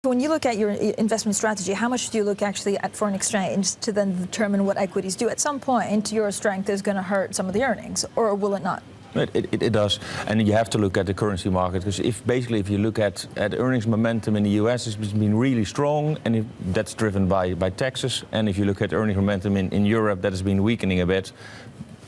When you look at your investment strategy, how much do you look actually at foreign exchange to then determine what equities do? At some point, your strength is going to hurt some of the earnings, or will it not? It does, and you have to look at the currency market, because if you look at earnings momentum in the US, it's been really strong, and that's driven by taxes. And if you look at earnings momentum in Europe, that has been weakening a bit,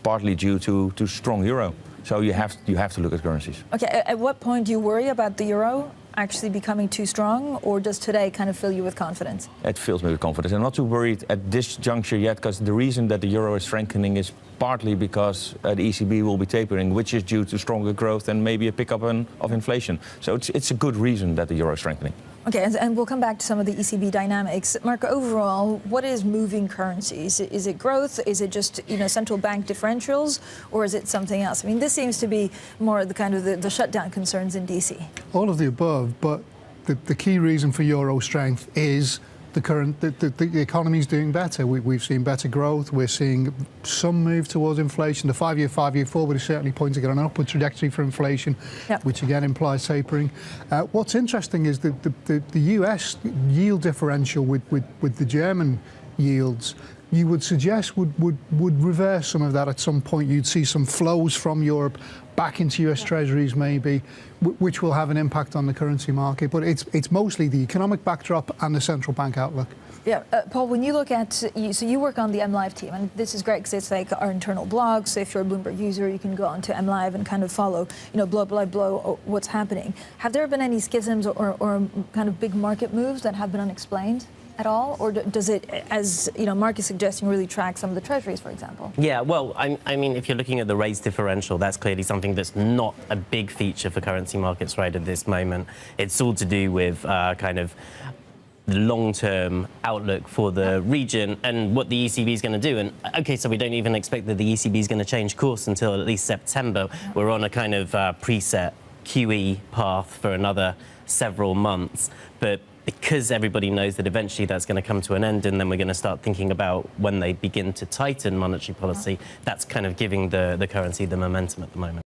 partly due to strong euro. So you have to look at currencies. Okay, at what point do you worry about the euro actually becoming too strong, or does today kind of fill you with confidence? It fills me with confidence. I'm not too worried at this juncture yet, because the reason that the euro is strengthening is partly because the ECB will be tapering, which is due to stronger growth and maybe a pickup of inflation. So it's a good reason that the euro is strengthening. Okay, and we'll come back to some of the ECB dynamics. Mark, overall, what is moving currencies? Is it growth? Is it just central bank differentials, or is it something else? I mean, this seems to be more the kind of the shutdown concerns in DC. All of the above, but the key reason for euro strength is the economy is doing better. We've seen better growth. We're seeing some move towards inflation. The five-year forward is certainly pointing at an upward trajectory for inflation, yep, which again implies tapering. What's interesting is the US yield differential with the German yields, you would suggest would reverse some of that at some point. You'd see some flows from Europe back into US Treasuries maybe, which will have an impact on the currency market. But it's mostly the economic backdrop and the central bank outlook. Yeah, Paul, when you look at, so you work on the MLive team, and this is great because it's like our internal blog. So if you're a Bloomberg user, you can go onto MLive and kind of follow, blow by blow, what's happening. Have there been any schisms or kind of big market moves that have been unexplained at all, or does it, as Mark is suggesting, really track some of the treasuries, for example? Yeah, well, I mean, if you're looking at the rates differential, that's clearly something that's not a big feature for currency markets right at this moment. It's all to do with kind of the long-term outlook for the region and what the ECB is going to do. And okay, so we don't even expect that the ECB is going to change course until at least September. We're on a kind of preset QE path for another several months, but because everybody knows that eventually that's going to come to an end, and then we're going to start thinking about when they begin to tighten monetary policy, that's kind of giving the currency the momentum at the moment.